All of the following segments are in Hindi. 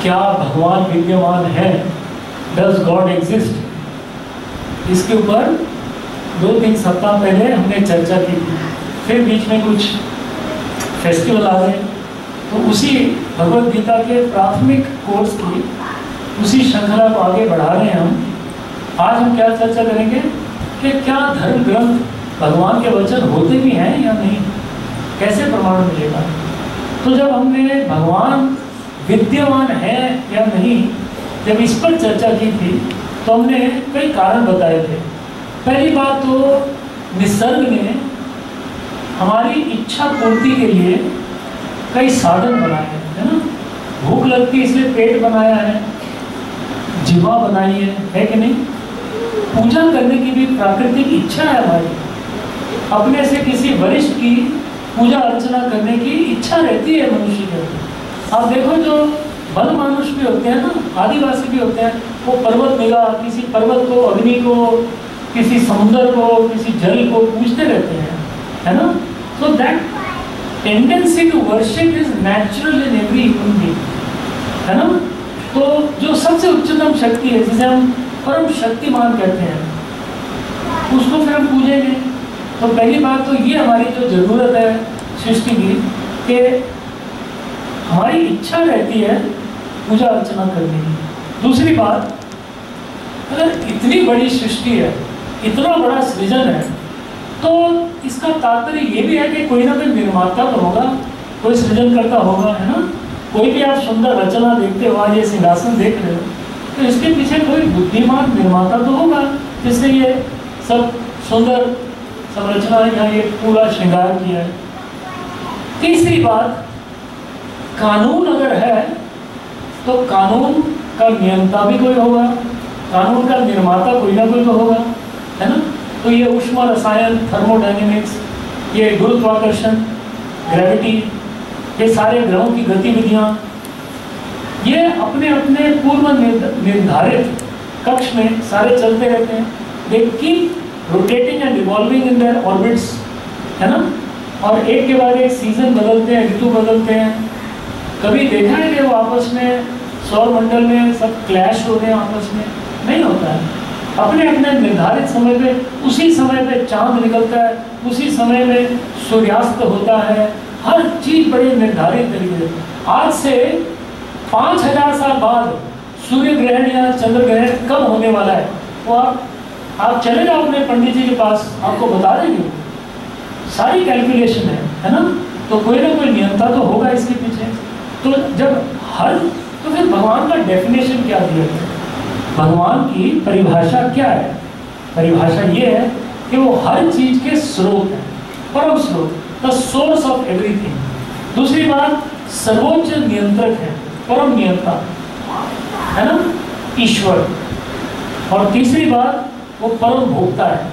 क्या भगवान विद्यमान है? Does God exist? इसके ऊपर 2-3 सप्ताह पहले हमने चर्चा की थी। फिर बीच में कुछ फेस्टिवल आ गए, तो उसी भगवद गीता के प्राथमिक कोर्स की उसी श्रृंखला को आगे बढ़ा रहे हैं हम। आज हम क्या चर्चा करेंगे कि क्या धर्म ग्रंथ भगवान के वचन होते भी हैं या नहीं, कैसे प्रमाण मिलेगा। तो जब हमने भगवान विद्यमान है या नहीं, जब इस पर चर्चा की थी तो हमने कई कारण बताए थे। पहली बात तो निसर्ग ने हमारी इच्छा पूर्ति के लिए कई साधन बनाए हैं, है ना। भूख लगती है इसलिए पेट बनाया है, जिह्वा बनाई है कि नहीं। पूजा करने की भी प्राकृतिक इच्छा है हमारी, अपने से किसी वरिष्ठ की पूजा अर्चना करने की इच्छा रहती है मनुष्य के अंदर। आप देखो जो वन मनुष्य भी होते हैं ना, आदिवासी भी होते हैं, वो पर्वत मिला, किसी पर्वत को, अग्नि को, किसी समुद्र को, किसी जल को पूजते रहते हैं, है ना। So that tendency to worship is natural in every human being, है ना। तो जो सबसे उच्चतम शक्ति है, जिसे हम परम शक्तिमान कहते हैं, उसको फिर हम पूजेंगे। तो पहली बात तो ये हमारी जो जरूरत है सृष्टि की, कि हमारी इच्छा रहती है पूजा अर्चना करने की। दूसरी बात, अगर इतनी बड़ी सृष्टि है, इतना बड़ा सृजन है, तो इसका तात्पर्य ये भी है कि कोई ना कोई निर्माता तो होगा, कोई सृजनकर्ता होगा, है ना। कोई भी आप सुंदर रचना देखते हो, आज ये सिंहासन देख रहे हो, तो इसके पीछे कोई बुद्धिमान निर्माता तो होगा जिसने ये सब सुंदर संरचना या ये पूरा श्रृंगार किया है। तीसरी बात, कानून अगर है तो कानून का नियंता भी कोई होगा, कानून का निर्माता कोई ना कोई तो होगा, है ना। तो ये ऊष्मा रसायन, थर्मोडायनेमिक्स, ये गुरुत्वाकर्षण, ग्रेविटी, ये सारे ग्रहों की गतिविधियाँ, ये अपने अपने पूर्व निर्धारित कक्ष में सारे चलते रहते हैं। They keep rotating and revolving in their orbits, है ना। और एक के बाद एक सीजन बदलते हैं, ऋतु बदलते हैं। कभी देखा है कि वो आपस में सौर मंडल में सब क्लैश होते हैं आपस में? नहीं होता है। अपने अपने निर्धारित समय पे, उसी समय पे चांद निकलता है, उसी समय में सूर्यास्त होता है, हर चीज बड़ी निर्धारित तरीके से। आज से 5000 साल बाद सूर्य ग्रहण या चंद्र ग्रहण कब होने वाला है, वो आप चले जाओ अपने पंडित जी के पास, आपको बता देंगे। सारी कैलकुलेशन है ना। तो कोई ना कोई नियंता तो होगा इसके पीछे। तो जब तो फिर भगवान का डेफिनेशन क्या दिया है, भगवान की परिभाषा क्या है? परिभाषा ये है कि वो हर चीज के स्रोत है, परम स्रोत, द सोर्स ऑफ एवरीथिंग। दूसरी बात, सर्वोच्च नियंत्रक है, परम नियंता, है ना, ईश्वर। और तीसरी बात, वो परम भोक्ता है।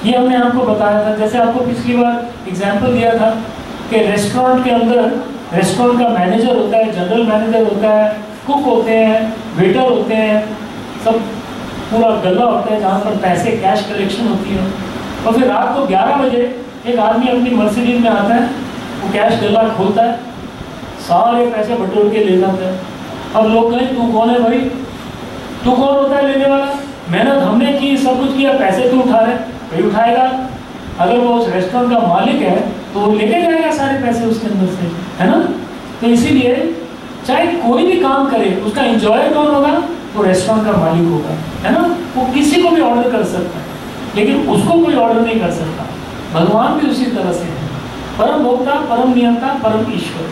ये हमने आपको बताया था, जैसे आपको पिछली बार एग्जाम्पल दिया था कि रेस्टोरेंट के अंदर रेस्टोरेंट का मैनेजर होता है, जनरल मैनेजर होता है, कुक होते हैं, वेटर होते हैं, सब पूरा गला होता है जहाँ पर पैसे कैश कलेक्शन होती है। और फिर रात को 11 बजे एक आदमी अपनी मर्सिडीज में आता है, वो कैश गला खोलता है, सारे पैसे बटोर के ले जाता है। अब लोग कहें तू कौन है भाई? तू कौन होता है लेने वाला? मेहनत हमने की, सब कुछ किया, पैसे तू उठा रहे? भाई उठाएगा। अगर वो उस रेस्टोरेंट का मालिक है तो वो लेके जाएगा सारे पैसे उसके अंदर से, है ना। तो इसीलिए चाहे कोई भी काम करे, उसका एंजॉयर कौन होगा? वो रेस्टोरेंट का मालिक होगा, है ना। वो किसी को भी ऑर्डर कर सकता है, लेकिन उसको कोई ऑर्डर नहीं कर सकता। भगवान भी उसी तरह से है, परम भोक्ता, परम नियंता, परम ईश्वर,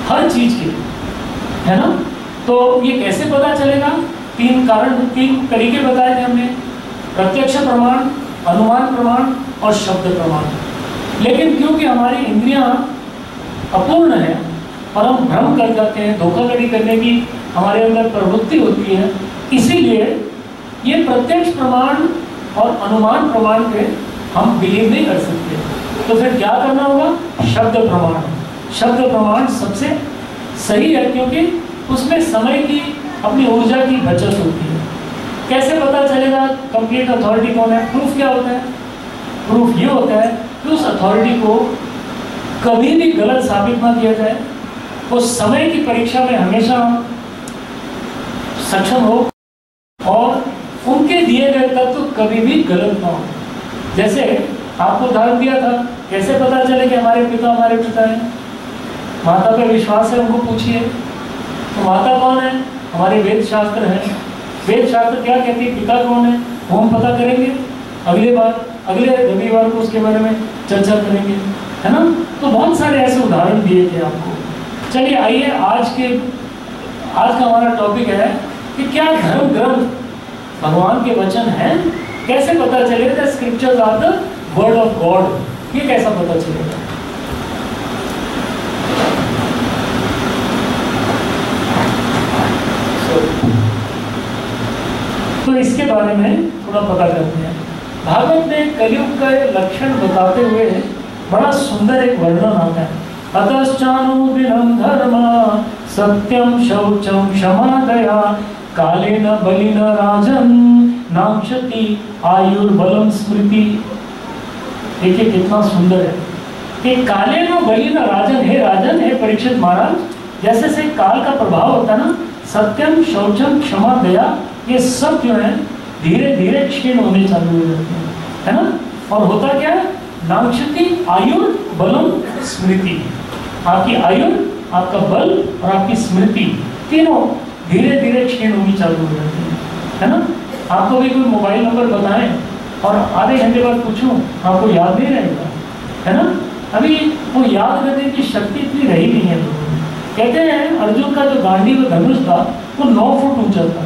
हर चीज के, है ना। तो ये कैसे पता चलेगा? 3 तरीके बताए थे हमने, प्रत्यक्ष प्रमाण, अनुमान प्रमाण और शब्द प्रमाण। लेकिन क्योंकि हमारी इंद्रियां अपूर्ण है, परम भ्रम कर जाते हैं, धोखाधड़ी करने की हमारे अंदर प्रवृत्ति होती है, इसीलिए ये प्रत्यक्ष प्रमाण और अनुमान प्रमाण पे हम बिलीव नहीं कर सकते। तो फिर क्या करना होगा? शब्द प्रमाण। शब्द प्रमाण सबसे सही है, क्योंकि उसमें समय की, अपनी ऊर्जा की बचत होती है। कैसे पता चलेगा कंप्लीट अथॉरिटी कौन है? प्रूफ क्या होता है? प्रूफ ये होता है कि उस अथॉरिटी को कभी भी गलत साबित ना किया जाए, वो समय की परीक्षा में हमेशा सक्षम हो और उनके दिए गए तत्व कभी भी गलत ना हो। जैसे आपको उदाहरण दिया था, कैसे पता चले कि हमारे पिता हैं? माता पे विश्वास है, उनको पूछिए। तो माता कौन है? हमारे वेद शास्त्र हैं। वेद शास्त्र क्या कहती है, पिता कौन है वो हम पता करेंगे अगले रविवार को उसके बारे में चर्चा करेंगे, है ना। तो बहुत सारे ऐसे उदाहरण दिए थे आपको। चलिए आइए, आज का हमारा टॉपिक है कि क्या धर्म ग्रंथ भगवान के वचन हैं? कैसे पता चलेगा scriptures are the word of God? ये कैसा पता चलेगा? तो इसके बारे में थोड़ा पता करते हैं। भागवत में कलयुग का लक्षण बताते हुए बड़ा सुंदर एक वर्णन आता है। अतश्चानुदिनं धर्म सत्यम शौचम क्षमा दया कालेन बलिन राजन नाक्षति आयुर्बलम स्मृति। देखिए कितना सुंदर है कि कालेन बलिन राजन, हे राजन, हे परीक्षित महाराज, जैसे से काल का प्रभाव होता है ना, सत्यम शौचम क्षमा दया, ये सब जो है धीरे धीरे क्षीण होने चालू हो जाते हैं, है ना। और होता क्या है, नाक्षति आयुर्बलम स्मृति, आपकी आयु, आपका बल और आपकी स्मृति तीनों धीरे धीरे क्षीण होनी चालू हो जाती है ना। आपको भी कोई मोबाइल नंबर बताएं और आधे घंटे बाद पूछूं, आपको याद नहीं रहेगा, है ना। अभी वो याद करने की शक्ति इतनी रही नहीं है लोगों में। कहते हैं अर्जुन का जो गांडीव धनुष था वो 9 फुट ऊंचा था,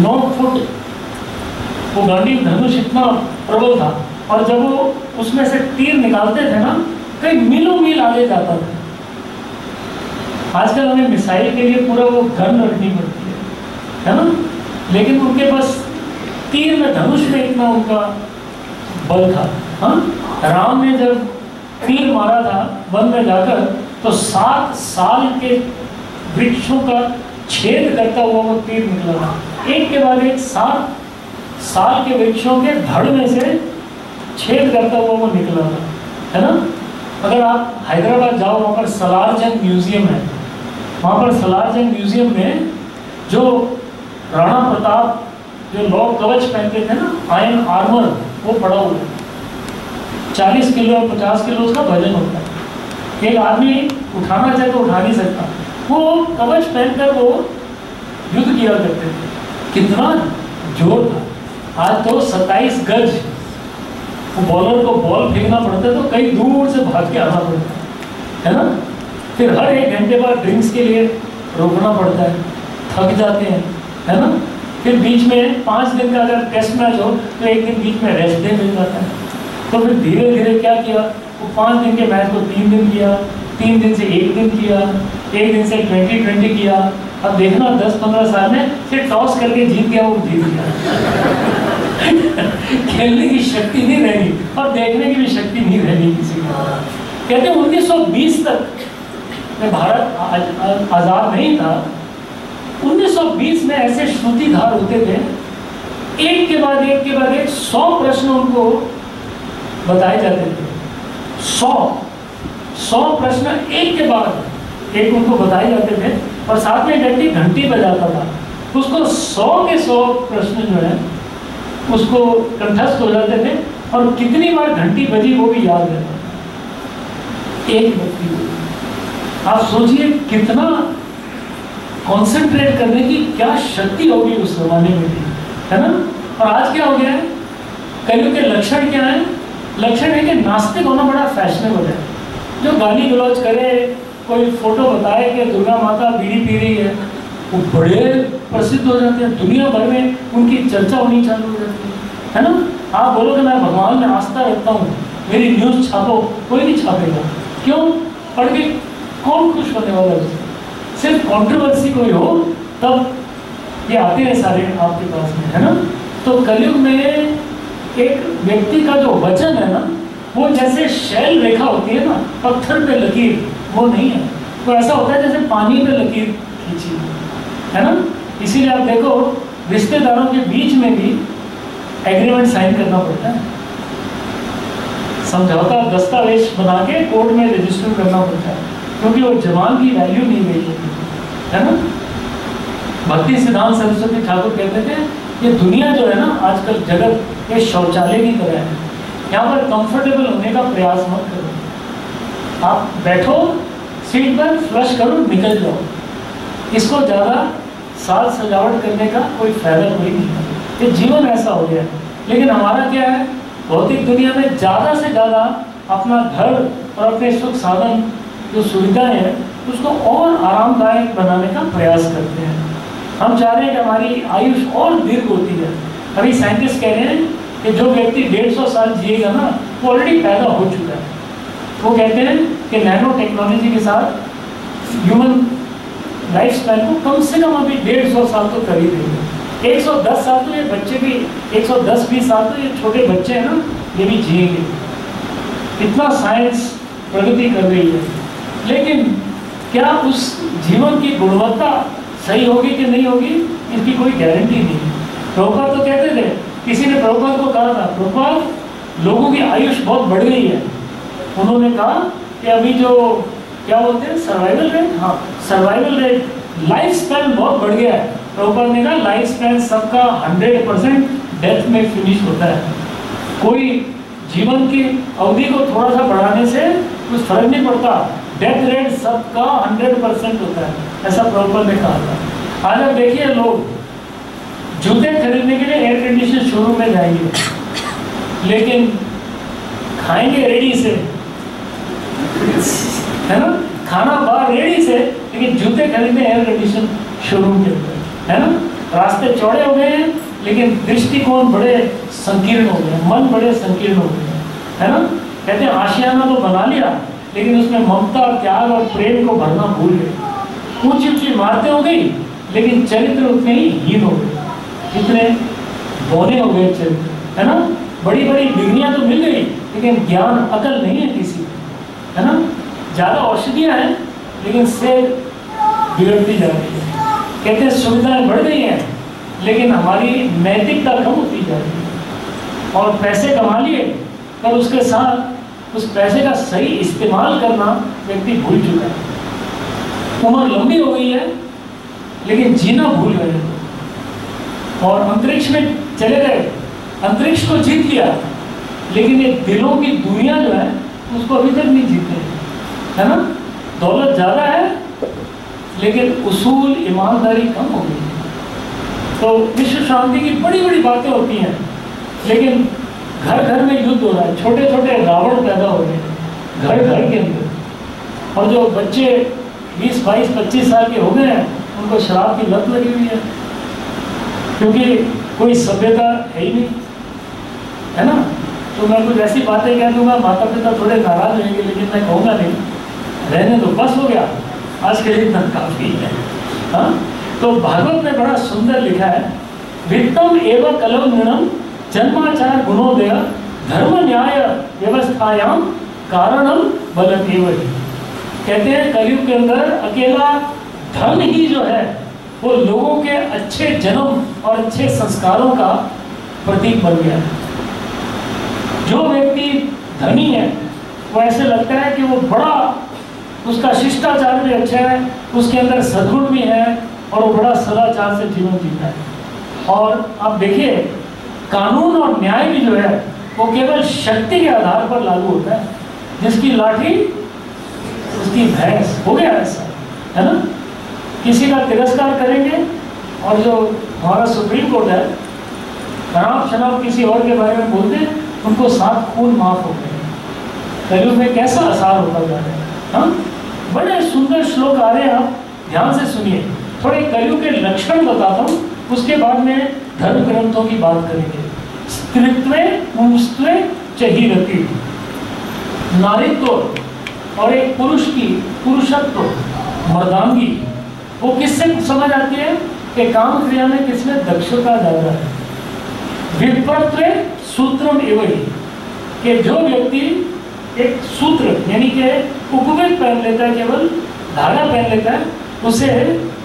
9 फुट वो गांडीव धनुष इतना प्रबल था। और जब वो उसमें से तीर निकालते थे ना, कई मीलों मील आगे जाता था। आजकल हमें मिसाइल के लिए पूरा वो गन रखनी पड़ती है ना, लेकिन उनके पास तीर में, धनुष में इतना उनका बल था। हाँ, राम ने जब तीर मारा था वन में जाकर, तो 7 साल के वृक्षों का छेद करता हुआ वो तीर निकला था। एक के बाद एक 7 साल के वृक्षों के धड़ में से छेद करता हुआ वो निकला था, है ना। अगर आप हैदराबाद जाओ, वहाँ पर सलारजंग म्यूजियम है। वहाँ पर सलारजंग म्यूजियम में जो राणा प्रताप जो लौ कवच पहनते थे ना, आयरन आर्मर, वो पड़ा हुआ है। 40 किलो 50 किलो उसका वजन होता है। एक आदमी उठाना चाहे तो उठा नहीं सकता। वो कवच पहनकर वो युद्ध किया करते थे। कितना जोर था। आज तो 27 गज वो बॉलर को बॉल फेंकना पड़ता है तो कई दूर से भाग के आना पड़ता है ना। फिर हर 1 घंटे बाद ड्रिंक्स के लिए रोकना पड़ता है, थक जाते हैं, है ना। फिर बीच में 5 दिन का अगर टेस्ट मैच हो तो 1 दिन बीच में रेस्ट डे मिल जाता है। तो फिर धीरे धीरे क्या किया, वो 5 दिन के मैच को 3 दिन किया, 3 दिन से 1 दिन किया, 1 दिन से 20-20 किया। अब देखना 10-15 साल में फिर टॉस करके जीत गया, वो जीत गया। खेलने की शक्ति नहीं रहेगी और देखने की भी शक्ति नहीं रहेगी किसी को। कहते हैं 1920 तक जब भारत आजाद नहीं था, 1920 में ऐसे श्रुतिधार होते थे, एक के बाद एक 100 प्रश्न उनको बताए जाते थे। 100 प्रश्न एक के बाद एक उनको बताए जाते थे और साथ में घंटी बजाता था। उसको 100 के 100 प्रश्न जो है उसको कंठस्थ हो जाते थे और कितनी बार घंटी बजी वो भी याद रहता था एक व्यक्ति को। आप सोचिए कितना कंसंट्रेट करने की क्या शक्ति होगी उस जमाने में भी, है ना। और आज क्या हो गया है, कलयुग के लक्षण क्या है? लक्षण है कि नास्तिक होना बड़ा फैशनेबल है। जो गाली गलौज करे, कोई फोटो बताए कि दुर्गा माता बीड़ी पी रही है, वो बड़े प्रसिद्ध हो जाते हैं, दुनिया भर में उनकी चर्चा होनी चालू हो जाती है ना। आप बोलो कि मैं भगवान में आस्था रखता हूँ, मेरी न्यूज़ छापो, कोई नहीं छापेगा। क्यों? पढ़ के कौन खुश होने वाला है? सिर्फ कंट्रोवर्सी कोई हो तब ये आते हैं सारे आपके पास में, है ना। तो कलयुग में एक व्यक्ति का जो वचन है ना, वो जैसे शैल रेखा होती है ना, पत्थर पे लकीर, वो नहीं है। वो ऐसा होता है जैसे पानी पे लकीर खींची है ना। इसीलिए आप देखो रिश्तेदारों के बीच में भी एग्रीमेंट साइन करना पड़ता है, समझौता दस्तावेज बना के कोर्ट में रजिस्टर करना पड़ता है। क्योंकि वो जवान की वैल्यू नहीं रही है ना। भक्ति सिद्धांत सरस्वती ठाकुर कहते थे ये दुनिया जो है ना आजकल जगत ये शौचालय की तरह है, यहाँ पर कंफर्टेबल होने का प्रयास मत करो। आप बैठो सीट पर, फ्लश करो, निकल जाओ। इसको ज़्यादा साज सजावट करने का कोई फायदा कोई नहीं है। ये जीवन ऐसा हो गया है। लेकिन हमारा क्या है, भौतिक दुनिया में ज़्यादा से ज़्यादा अपना घर और अपने सुख साधन जो सुविधाएं हैं उसको और आरामदायक बनाने का प्रयास करते हैं। हम चाह रहे हैं कि हमारी आयुष और दीर्घ होती है। अभी साइंटिस्ट कह रहे हैं कि जो व्यक्ति 150 साल जिएगा ना वो ऑलरेडी पैदा हो चुका है। वो कहते हैं कि नैनो टेक्नोलॉजी के साथ ह्यूमन लाइफ स्पैन को कम से कम अभी 150 साल तो कर ही देंगे। 110 साल तो ये बच्चे भी, 110-20 साल तो ये छोटे बच्चे हैं ना ये भी जिएंगे। इतना साइंस प्रगति कर रही है, लेकिन क्या उस जीवन की गुणवत्ता सही होगी कि नहीं होगी इसकी कोई गारंटी नहीं है। प्रभुपाद तो कहते थे, किसी ने प्रभुपाद को कहा था, प्रभुपाद लोगों की आयुष बहुत बढ़ गई है। उन्होंने कहा कि अभी जो क्या बोलते हैं सर्वाइवल रेट, हाँ सर्वाइवल रेट, लाइफ स्पैन बहुत बढ़ गया है। प्रभुपाद ने कहा लाइफ स्पैन सबका 100% डेथ में फिनिश होता है। कोई जीवन की अवधि को थोड़ा सा बढ़ाने से कुछ फर्क नहीं पड़ता, डेथ रेट सबका 100% होता है, ऐसा प्रभुपाद ने कहा था। आज आप देखिए लोग जूते खरीदने के लिए एयर कंडीशन शोरूम में जाएंगे, लेकिन खाएंगे रेडी से, है ना, खाना बाहर रेडी से, लेकिन जूते खरीदने एयर कंडीशन शोरूम के अंदर, है ना। रास्ते चौड़े हो गए हैं लेकिन दृष्टिकोण बड़े संकीर्ण हो गए, मन बड़े संकीर्ण हो गए, है ना। कहते हैं आशियाना तो बना लिया लेकिन उसमें ममता, त्याग और प्रेम को भरना भूल गए। ऊंची ऊंची इमारतें हो गई लेकिन चरित्र उतने ही हीन हो गए, इतने बौने हो गए चरित्र, है ना। बड़ी बड़ी डिग्रियां तो मिल गई लेकिन ज्ञान अकल नहीं है किसी को, है ना। ज़्यादा औषधियाँ हैं लेकिन सेहत बिगड़ती जा रही है। कहते हैं सुविधाएं बढ़ गई हैं लेकिन हमारी नैतिकता कम होती जा रही है। और पैसे कमा लिए पर उसके साथ उस पैसे का सही इस्तेमाल करना व्यक्ति भूल चुका है। उम्र लंबी हो गई है लेकिन जीना भूल गए और अंतरिक्ष में चले गए, अंतरिक्ष को जीत लिया लेकिन ये दिलों की दुनिया जो है उसको अभी तक नहीं जीते, है ना। दौलत ज़्यादा है लेकिन उसूल ईमानदारी कम हो गई। तो विश्व शांति की बड़ी बड़ी बातें होती हैं लेकिन घर घर में युद्ध हो रहा है, छोटे छोटे रावण पैदा हो रहे हैं घर घर के अंदर। और जो बच्चे 20, 22, 25 साल के हो गए हैं उनको शराब की लत लगी हुई है, क्योंकि कोई सभ्यता है ही नहीं, है ना। तो मैं कुछ ऐसी बातें कह दूंगा, माता पिता थोड़े नाराज होंगे लेकिन मैं कहूँगा नहीं, रहने दो, बस हो गया, आज के लिए काफ़ी है। हाँ, तो भागवत में बड़ा सुंदर लिखा है, वित्तम एवं कलम नृणम जन्माचार गुणोदय धर्म न्याय व्यवस्थायाम कारणम बलम एवं। कहते हैं कलयुग के अंदर अकेला धन ही जो है वो लोगों के अच्छे जन्म और अच्छे संस्कारों का प्रतीक बन गया है। जो व्यक्ति धनी है वो ऐसे लगता है कि वो बड़ा, उसका शिष्टाचार भी अच्छा है, उसके अंदर सद्गुण भी है और वो बड़ा सदाचार से जीवन जीता है। और आप देखिए कानून और न्याय भी जो है वो केवल शक्ति के आधार पर लागू होता है, जिसकी लाठी उसकी भैंस, हो गया ऐसा, है ना। किसी का तिरस्कार करेंगे और जो हमारा सुप्रीम कोर्ट है खराब शराब किसी और के बारे में बोलते हैं उनको 7 खून माफ हो गए। कलयुग में कैसा असर होता जा रहा है। हाँ, बड़े सुंदर श्लोक आ रहे हैं, आप ध्यान से सुनिए। थोड़े कलयुग के लक्षण बताता हूँ, उसके बाद में धर्म ग्रंथों की बात करेंगे। स्त्रीत्वे पुंस्त्वे चहिरति, नारीत्व और एक पुरुष की पुरुषत्व, मर्दांगी, वो किससे समझ आती है कि काम क्रिया में किसमें दक्षता ज्यादा है। विप्रत्वे सूत्रम एवं, कि जो व्यक्ति एक सूत्र यानी कि उपवेद पहन लेता है, केवल धागा पहन लेता है, उसे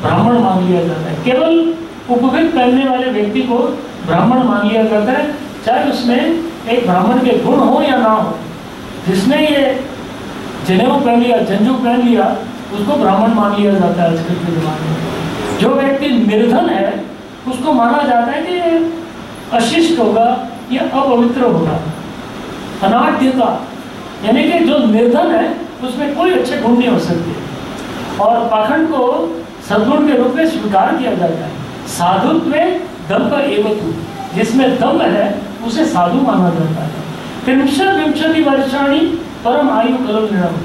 ब्राह्मण मान लिया जाता है। केवल उपवेद पहनने वाले व्यक्ति को ब्राह्मण मान लिया जाता है, चाहे उसमें एक ब्राह्मण के गुण हो या ना हो। जिसने ये जनेऊ पहन लिया, जंजू पहन लिया, उसको ब्राह्मण मान लिया जाता है आजकल के जमाने में। जो व्यक्ति निर्धन है उसको माना जाता है कि अशिष्ट होगा या अपवित्र होगा। अनाढ़ता यानी कि जो निर्धन है उसमें कोई अच्छे गुण नहीं हो सकते। और पाखंड को सद्गुण के रूप में स्वीकार किया जाता है। साधुत्व दम्भ एवतु, जिसमें दम्भ है उसे साधु माना जाता है। त्रिंशति वर्षाणि परम आयु कलम,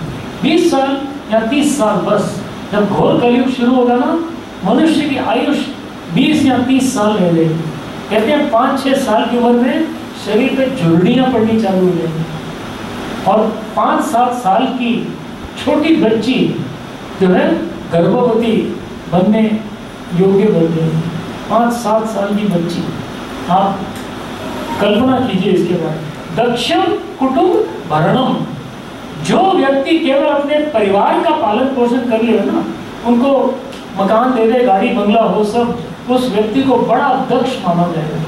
20 साल या 30 साल, बस जब घोर कलयुग शुरू होगा ना, मनुष्य की आयुष 20 या 30 साल रह जाएगी। कहते हैं 5-6 साल की उम्र में शरीर पे झुर्रियाँ पड़नी चालू हो जाएंगी और 5-7 साल की छोटी बच्ची जो है गर्भवती बनने योग्य बन जाएगी। 5-7 साल की बच्ची, आप कल्पना कीजिए इसके बारे में। दक्षम कुटुंब भरणम, जो व्यक्ति केवल अपने परिवार का पालन पोषण कर ले ना, उनको मकान दे दे, गाड़ी बंगला हो सब, उस व्यक्ति को बड़ा दक्ष माना जाएगा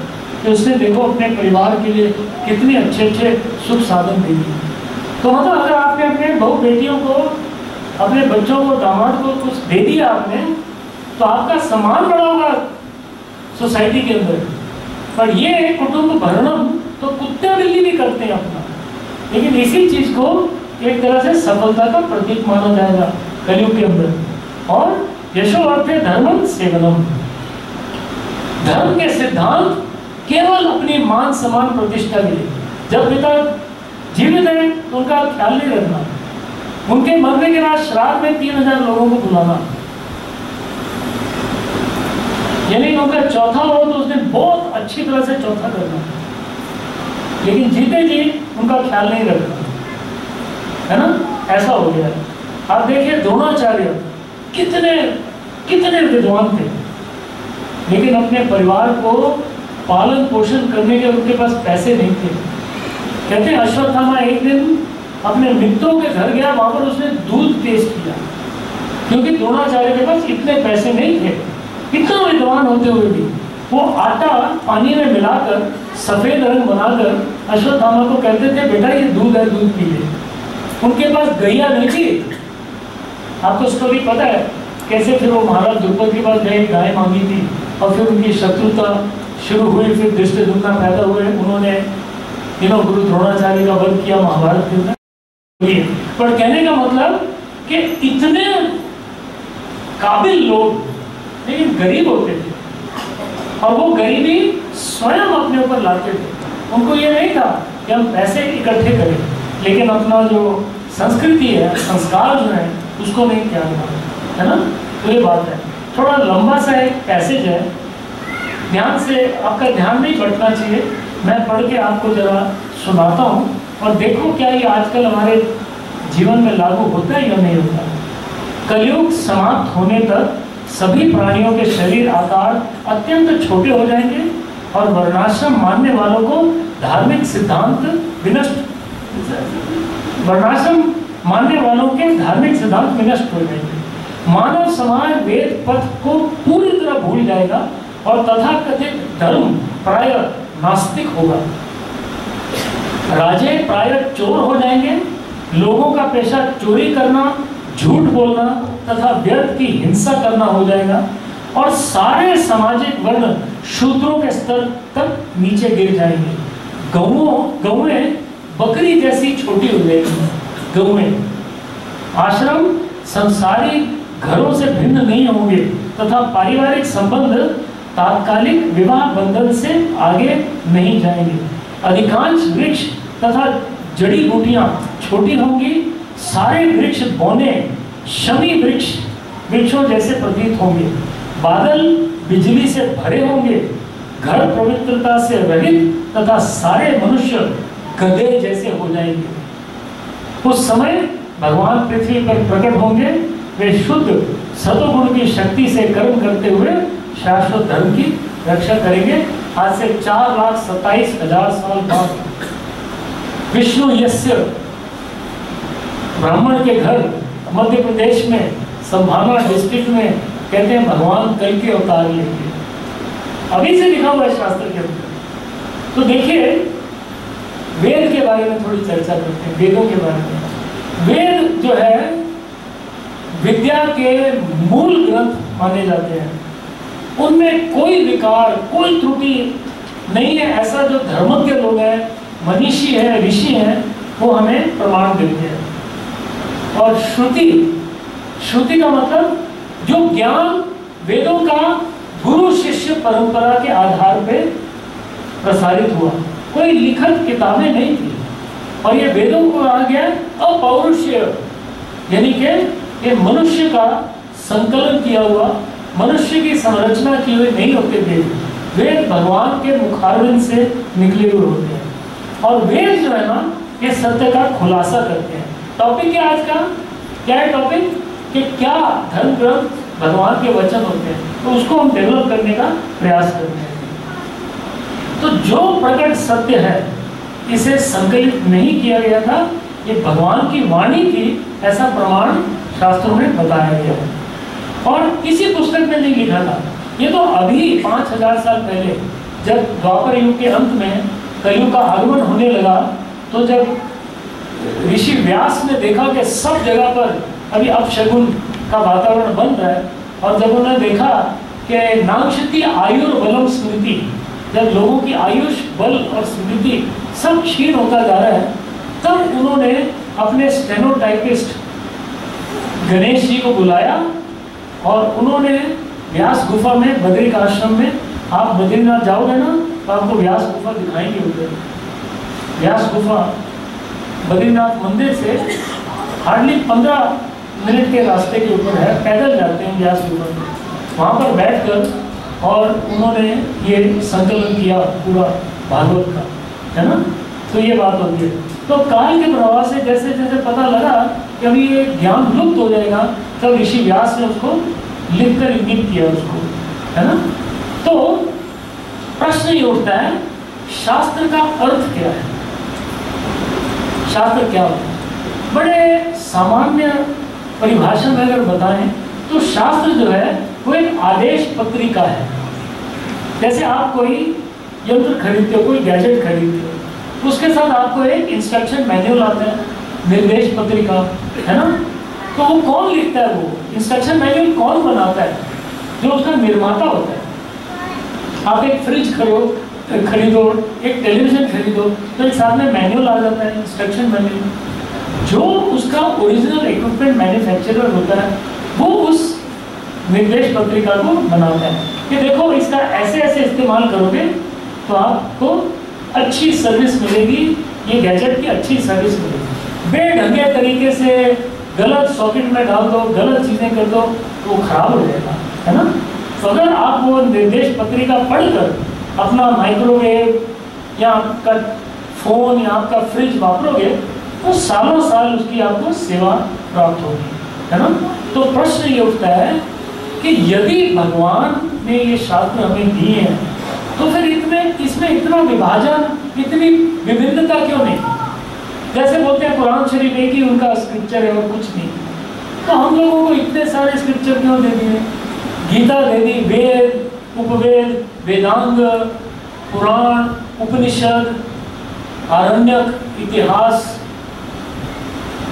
कि उसने देखो अपने परिवार के लिए कितने अच्छे अच्छे सुख साधन दे दिए। तो मतलब अगर आपने अपने बहू बेटियों को, अपने बच्चों को, दामाद को कुछ दे दिया आपने, तो आपका सम्मान बढ़ा होगा सोसाइटी के अंदर। पर ये कुटुंब भरणम तो कुत्ते बिल्ली भी करते हैं अपना, लेकिन इसी चीज को एक तरह से सफलता का प्रतीक माना जाएगा कलयुग के अंदर। और यशो अर्थे धर्म सेवनम, धर्म के सिद्धांत केवल अपनी मान सम्मान प्रतिष्ठा के लिए। जब पिता जीवित है तो उनका ख्याल नहीं रखना, उनके मरने के बाद श्राद्ध में 3000 लोगों को बुलाना, यानी उनका चौथा हो तो उसने बहुत अच्छी तरह से चौथा करना, लेकिन जीते जी उनका ख्याल नहीं रखना, है ना, ऐसा हो गया। आप देखिए द्रोणाचार्य कितने विद्वान थे, लेकिन अपने परिवार को पालन पोषण करने के उनके पास पैसे नहीं थे। कहते हैं अश्वत्थामा एक दिन अपने मित्रों के घर गया, वहां पर उसने दूध टेस्ट किया, क्योंकि द्रोणाचार्य के पास इतने पैसे नहीं थे। इतना विद्वान होते हुए भी वो आटा पानी में मिलाकर सफेद रंग बनाकर अश्वत्थामा को कहते थे, बेटा ये दूध है, दूध पी ले। उनके पास गैया नहीं थी। आपको स्टोरी पता है कैसे फिर वो महाराज द्रुपद के पास गए, गाय मांगी थी और फिर उनकी शत्रुता शुरू हुई, फिर धृष्टद्युम्न पैदा हुए, उन्होंने गुरु द्रोणाचार्य का वध किया महाभारत के अंदर। पर कहने का मतलब कि इतने काबिल लोग लेकिन गरीब होते थे, और वो गरीबी स्वयं अपने ऊपर लाते थे। उनको ये नहीं था कि हम पैसे इकट्ठे करें, लेकिन अपना जो संस्कृति है, संस्कार जो है, उसको नहीं त्यागना, है ना। तो ये बात है। थोड़ा लंबा सा एक पैसेज है, ध्यान से, आपका ध्यान नहीं भटकना चाहिए। मैं पढ़ के आपको जरा सुनाता हूँ और देखो क्या ये आजकल हमारे जीवन में लागू होता है या नहीं होता। कलयुग समाप्त होने तक सभी प्राणियों के शरीर आकार अत्यंत छोटे हो जाएंगे और वर्णाश्रम मानने वालों को धार्मिक सिद्धांत विनष्ट वर्णाश्रम मानने वालों के धार्मिक सिद्धांत विनष्ट हो जाएंगे। मानव समाज वेद पथ को पूरी तरह भूल जाएगा और तथाकथित धर्म प्राय नास्तिक होगा। राजे प्राय चोर हो जाएंगे, लोगों का पेशा चोरी करना, झूठ बोलना तथा व्यर्थ की हिंसा करना हो जाएगा और सारे सामाजिक वर्ण शूद्रों के स्तर तक नीचे गिर जाएंगे। गौएं बकरी जैसी छोटी हो जाएगी। गौएं आश्रम संसारिक घरों से भिन्न नहीं होंगे तथा पारिवारिक संबंध तात्कालिक विवाह बंधन से आगे नहीं जाएंगे। अधिकांश वृक्ष तथा जड़ी बूटियां छोटी होंगी। सारे वृक्ष बौने शमी वृक्षों जैसे प्रतीत होंगे। बादल बिजली से भरे होंगे। घर पवित्रता से रहित तथा सारे मनुष्य गधे जैसे हो जाएंगे। उस समय भगवान पृथ्वी पर प्रकट होंगे। वे शुद्ध सतोगुण की शक्ति से कर्म करते हुए शाश्वत धर्म की रक्षा करेंगे। आज से 4,27,000 साल बाद विष्णु यस्य ब्राह्मण के घर मध्य प्रदेश में संभावना डिस्ट्रिक्ट में कहते हैं भगवान कल के अवतार लेंगे। अभी से लिखा हुआ है शास्त्र के अंदर। तो देखिए वेद के बारे में थोड़ी चर्चा करते हैं, वेदों के बारे में। वेद जो है विद्या के मूल ग्रंथ माने जाते हैं, उनमें कोई विकार, कोई त्रुटि नहीं है। ऐसा जो धर्मज्ञ लोग हैं, मनीषी हैं, ऋषि हैं, वो हमें प्रमाण देते हैं। और श्रुति, श्रुति का मतलब जो ज्ञान वेदों का गुरु शिष्य परंपरा के आधार पे प्रसारित हुआ, कोई लिखित किताबें नहीं थी। और ये वेदों को कहा गया अपौरुषेय, यानी कि ये मनुष्य का संकलन किया हुआ, मनुष्य की संरचना की हुई नहीं होते वेद। वेद भगवान के मुखारविंद से निकले हुए होते हैं। और वेद जो है ना, ये सत्य का खुलासा करते हैं। टॉपिक क्या आज का? क्या है टॉपिक? कि क्या धर्म ग्रंथ भगवान के वचन होते हैं, तो उसको हम डेवलप करने का प्रयास करते हैं। तो जो प्रकट सत्य है, इसे संकलित नहीं किया गया था, ये भगवान की वाणी थी, ऐसा प्रमाण शास्त्रों में बताया गया है। और किसी पुस्तक में नहीं लिखा था, ये तो अभी 5000 साल पहले, जब द्वापर युग के अंत में कलयुग का आगमन होने लगा, तो जब ऋषि व्यास ने देखा कि सब जगह पर अभी अपशगुन का वातावरण बन रहा है, और जब उन्होंने देखा कि नांक्षति आयुर्बलम स्मृति, जब लोगों की आयुष, बल और स्मृति सब क्षीण होता जा रहा है, तब उन्होंने अपने स्टेनोटाइपिस्ट गणेश जी को बुलाया और उन्होंने व्यास गुफा में, बद्रिक आश्रम में, आप बद्रीनाथ जाओगे ना तो आपको व्यास गुफा दिखाएंगे उधर। व्यास गुफा बद्रीनाथ मंदिर से हार्डली 15 मिनट के रास्ते के ऊपर है, पैदल जाते हैं व्यास गुफा में। वहाँ पर बैठकर और उन्होंने ये संकलन किया पूरा भागवत का, है ना। तो ये बात होती है। तो काल के प्रभाव से जैसे जैसे पता लगा कि अभी ये ज्ञान लुप्त हो जाएगा, तब ऋषि व्यास ने उसको लिखकर इंगित किया उसको, है ना। तो प्रश्न ये उठता है, शास्त्र का अर्थ क्या है? शास्त्र क्या होता है? बड़े सामान्य परिभाषा में अगर बताएं तो शास्त्र जो है वो एक आदेश पत्रिका है। जैसे आप कोई यंत्र खरीदते हो, कोई गैजेट खरीदते हो, तो उसके साथ आपको एक इंस्ट्रक्शन मैन्युअल आता है, निर्देश पत्रिका, है ना। तो वो कौन लिखता है? वो इंस्ट्रक्शन मैन्युअल कौन बनाता है? जो उसका निर्माता होता है। आप एक फ्रिज खरीदो, एक टेलीविजन खरीदो, तो एक साथ में मैन्युअल आ जाता है, इंस्ट्रक्शन मैन्युअल। जो उसका ओरिजिनल इक्विपमेंट मैन्युफैक्चरर होता है, वो उस निर्देश पत्रिका को बनाता है कि देखो इसका ऐसे ऐसे इस्तेमाल करोगे तो आपको अच्छी सर्विस मिलेगी, ये गैजेट की अच्छी सर्विस मिलेगी। बेढंगे तरीके से गलत सॉकेट में डाल दो, गलत चीज़ें कर दो, तो वो खराब हो जाएगा, है ना। तो अगर आप वो निर्देश पत्रिका पढ़कर अपना माइक्रोवेव या आपका फ़ोन या आपका फ्रिज वापरोगे, तो सालों साल उसकी आपको सेवा प्राप्त होगी, है ना। तो प्रश्न ये उठता है कि यदि भगवान ने ये शास्त्र हमें दिए हैं, तो फिर इसमें इतना विभाजन, इतनी विभिन्नता क्यों नहीं? जैसे बोलते हैं कुरान शरीफ एक ही उनका स्क्रिप्चर है और कुछ नहीं, तो हम लोगों को इतने सारे स्क्रिप्चर क्यों दे दिए? गीता दे दी, वेद, उपवेद, वेदांग, पुराण, उपनिषद, आरण्यक, इतिहास,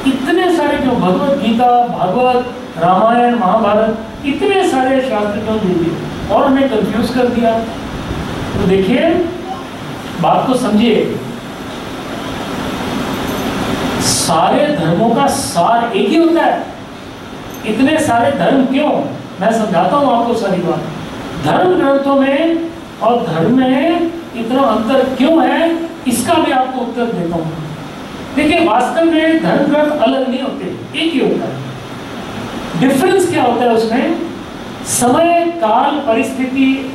इतने सारे क्यों? भगवत गीता, भागवत, रामायण, महाभारत, इतने सारे शास्त्र क्यों दे दिए और हमें कंफ्यूज कर दिया? तो देखिए, बात को समझिए, सारे धर्मों का सार एक ही होता है। इतने सारे धर्म क्यों? मैं समझाता हूं आपको सारी बात। धर्म ग्रंथों में और धर्म में इतना अंतर क्यों है, इसका भी आपको उत्तर देता हूं। देखिए, वास्तव में धर्म ग्रंथ अलग नहीं होते, एक ही होता है। डिफरेंस क्या होता है उसमें? समय, काल, परिस्थिति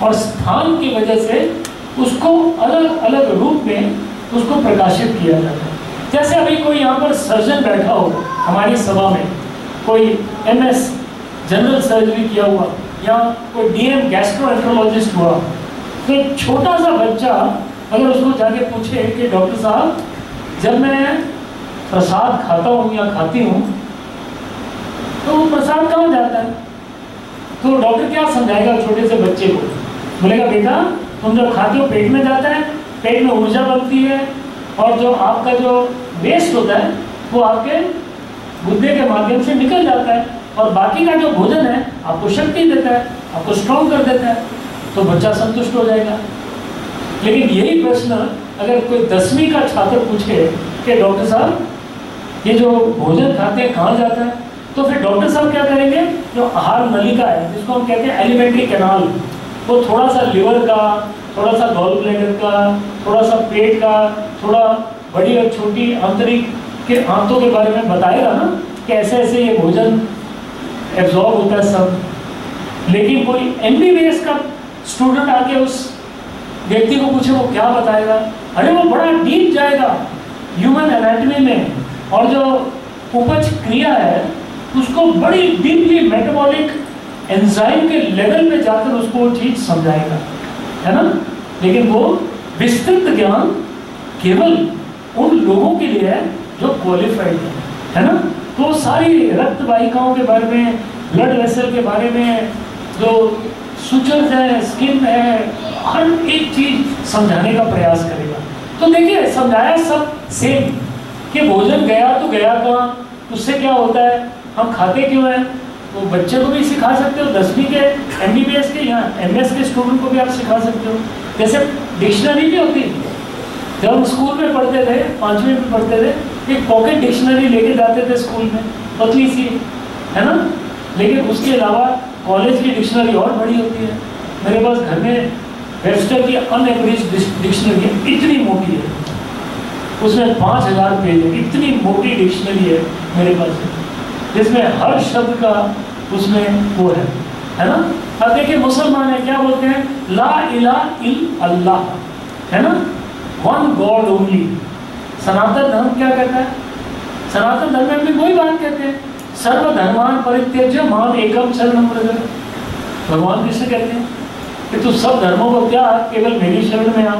और स्थान की वजह से उसको अलग अलग रूप में उसको प्रकाशित किया जाता है। जैसे अभी कोई यहाँ पर सर्जन बैठा हो हमारी सभा में, कोई MS जनरल सर्जरी किया हुआ, या कोई DM गैस्ट्रोएंटरोलॉजिस्ट हुआ, तो एक छोटा सा बच्चा अगर उसको जाके पूछे कि डॉक्टर साहब, जब मैं प्रसाद खाता हूँ या खाती हूँ तो वो प्रसाद कहाँ जाता है? तो डॉक्टर क्या समझाएगा छोटे से बच्चे को? बोलेगा बेटा, तुम जब खाते हो पेट में जाता है, पेट में ऊर्जा बनती है, और जो आपका जो वेस्ट होता है वो आपके गुर्दे के माध्यम से निकल जाता है, और बाकी का जो भोजन है आपको शक्ति देता है, आपको स्ट्रॉन्ग कर देता है, तो बच्चा संतुष्ट हो जाएगा। लेकिन यही प्रश्न अगर कोई 10वीं का छात्र पूछे कि डॉक्टर साहब ये जो भोजन खाते हैं कहाँ जाता है, तो फिर डॉक्टर साहब क्या करेंगे, जो आहार नलिका है जिसको हम कहते हैं एलिमेंट्री कैनाल, वो थोड़ा सा लिवर का, थोड़ा सा गॉल ब्लैडर का, थोड़ा सा पेट का, थोड़ा बड़ी और छोटी आंतरिक के आंतों के बारे में बताएगा ना कि ऐसे ऐसे ये भोजन एब्जॉर्ब होता है सब। लेकिन कोई MBBS का स्टूडेंट आके उस व्यक्ति को पूछे, वो क्या बताएगा? अरे वो बड़ा डीप जाएगा ह्यूमन एनाटॉमी में, और जो उपज क्रिया है उसको बड़ी डीपली मेटाबॉलिक एंजाइम के लेवल पे जाकर उसको वो चीज समझाएगा, है ना। लेकिन वो विस्तृत ज्ञान केवल उन लोगों के लिए है जो क्वालिफाइड है ना। तो सारी रक्त वाहिकाओं के बारे में, ब्लड वेसल के बारे में, जो सुचर्स है, स्किन है, हर एक चीज समझाने का प्रयास करेगा। तो देखिए समझाया सब सेम कि भोजन गया तो गया कहाँ, उससे क्या होता है, हम खाते क्यों हैं, तो बच्चे को भी सिखा सकते हो, 10वीं के MBBS के या MS के स्टूडेंट को भी आप सिखा सकते हो। जैसे डिक्शनरी भी होती है, जब हम स्कूल में पढ़ते थे, 5वीं में पढ़ते थे, एक पॉकेट डिक्शनरी लेके जाते थे स्कूल में, पतली सी, है ना। लेकिन उसके अलावा कॉलेज की डिक्शनरी और बड़ी होती है। मेरे पास घर में वेबस्टर की अनएवरेज डिक्शनरी है, इतनी मोटी है, उसमें 5000 पेज है, इतनी मोटी डिक्शनरी है मेरे पास, जिसमें हर शब्द का उसमें वो है ना। अब देखिए मुसलमान है, क्या बोलते हैं, ला इलाहा इल्लल्लाह, है ना, वन गॉड ओनली। सनातन धर्म क्या कहता है, सनातन धर्म में भी वही बात कहते हैं, सर्वधर्मान परित्यज्य माम एकम शरणम व्रज। भगवान कृष्ण कहते हैं कि तू सब धर्मों को त्याग, केवल मेरी शरण में आ।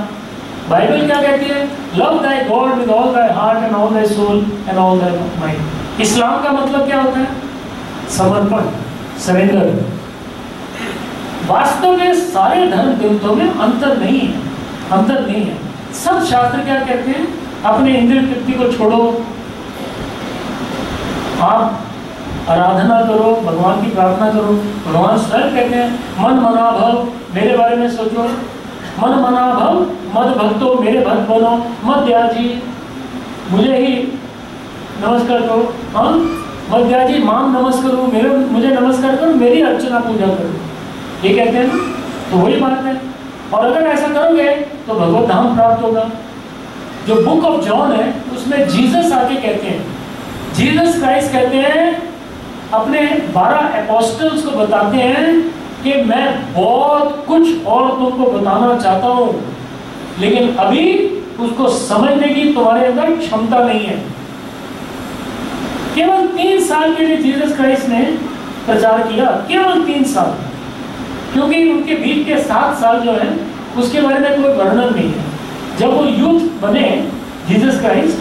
बाइबल क्या कहती है, love thy God with all thy heart and all thy soul and all thy mind. इस्लाम का मतलब क्या होता है, समर्पण, सरेंडर। वास्तव में सारे धर्म ग्रंथों में अंतर नहीं है, अंतर नहीं है। सब शास्त्र क्या कहते हैं, अपने इंद्रिय तृप्ति को छोड़ो, आप आराधना करो, भगवान की प्रार्थना करो। भगवान स्वयं कहते हैं, मन मना भव, मेरे बारे में सोचो, मन मना भव मद भक्तो, मेरे भक्त बनो, मत त्याजी, मुझे ही नमस्कार करो, हाँ मत त्याजी माम नमस्कारो, मुझे नमस्कार करो, मेरी अर्चना पूजा करो, ये कहते हैं ना। तो वही बात है, और अगर ऐसा करोगे तो भगवत धाम प्राप्त होगा। जो बुक ऑफ जॉन है उसमें जीसस आके कहते हैं, जीसस क्राइस्ट कहते हैं, अपने 12 एपोस्टल्स को बताते हैं कि मैं बहुत कुछ और तुमको बताना चाहता हूं, लेकिन अभी उसको समझने की तुम्हारे अंदर क्षमता नहीं है। केवल 3 साल के लिए जीसस क्राइस्ट ने प्रचार किया, केवल 3 साल, क्योंकि उनके बीच के 7 साल जो है उसके बारे में कोई वर्णन नहीं है। जब वो यूथ बने जीसस क्राइस्ट,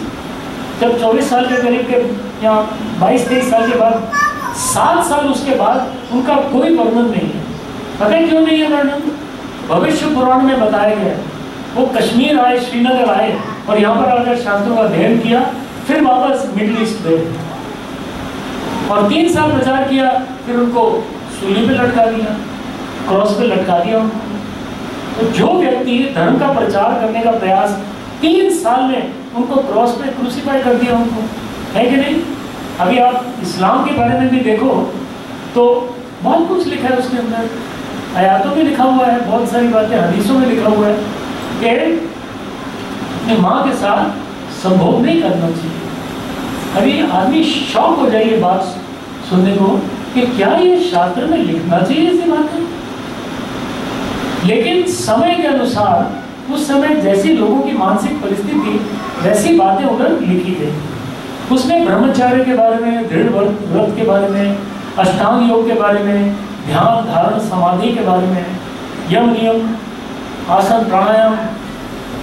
जब 24 साल के करीब के या 22-23 साल के बाद, 7 साल उसके बाद उनका कोई वर्णन नहीं है। पता है क्यों नहीं है वर्णन? भविष्य पुराण में बताया गया है। वो कश्मीर आए, श्रीनगर आए और यहाँ पर आकर शास्त्रों का अध्ययन किया, फिर वापस मिडिल ईस्ट गए और 3 साल प्रचार किया, फिर उनको सूली पे लटका दिया, क्रॉस पे लटका दिया उनको। तो जो व्यक्ति धर्म का प्रचार करने का प्रयास 3 साल में, उनको क्रॉस पे क्रूसीफाई कर दिया उनको, है कि नहीं? अभी आप इस्लाम के बारे में भी देखो तो बहुत कुछ लिखा है उसके अंदर, आयातों में लिखा हुआ है, बहुत सारी बातें हदीसों में लिखा हुआ है कि अपनी माँ के साथ संभोग नहीं करना चाहिए। अभी आदमी शौक हो जाए ये बात सुनने को कि क्या ये शास्त्र में लिखना चाहिए ऐसी बातें। लेकिन समय के अनुसार उस समय जैसी लोगों की मानसिक परिस्थिति वैसी बातें उधर लिखी गई। उसमें ब्रह्मचार्य के बारे में, दृढ़ व्रत के बारे में, अष्टांग योग के बारे में, ध्यान धारण समाधि के बारे में, यम नियम, आसन प्राणायाम,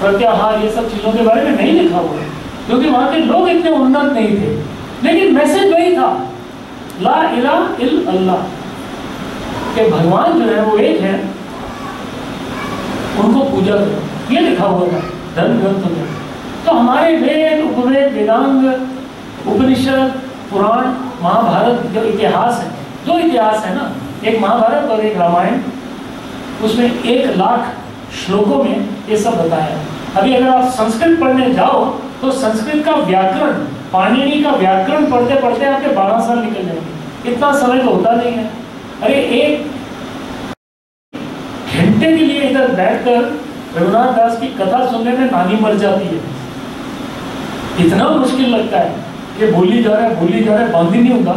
प्रत्याहार, ये सब चीज़ों के बारे में नहीं लिखा हुआ है, क्योंकि वहाँ के लोग इतने उन्नत नहीं थे। लेकिन मैसेज वही था, ला इलाहा इल्लल्लाह, कि भगवान जो है वो एक है, उनको पूजा करो, ये लिखा हुआ था धर्म ग्रंथ में। तो हमारे वेद, उपवेद, वेदांग उपनिषद, पुराण, महाभारत जो इतिहास है, दो इतिहास है ना, एक महाभारत और एक रामायण, उसमें 1 लाख श्लोकों में ये सब बताया। अभी अगर आप संस्कृत पढ़ने जाओ तो संस्कृत का व्याकरण, पाणिनि का व्याकरण पढ़ते पढ़ते आपके 12 साल निकल जाएंगे, इतना समय तो होता नहीं है। अरे 1 घंटे के लिए इधर बैठकर रघुनाथ दास की कथा सुनने में नानी मर जाती है, इतना मुश्किल लगता है कि बोली जा रहा है बंद ही नहीं होता।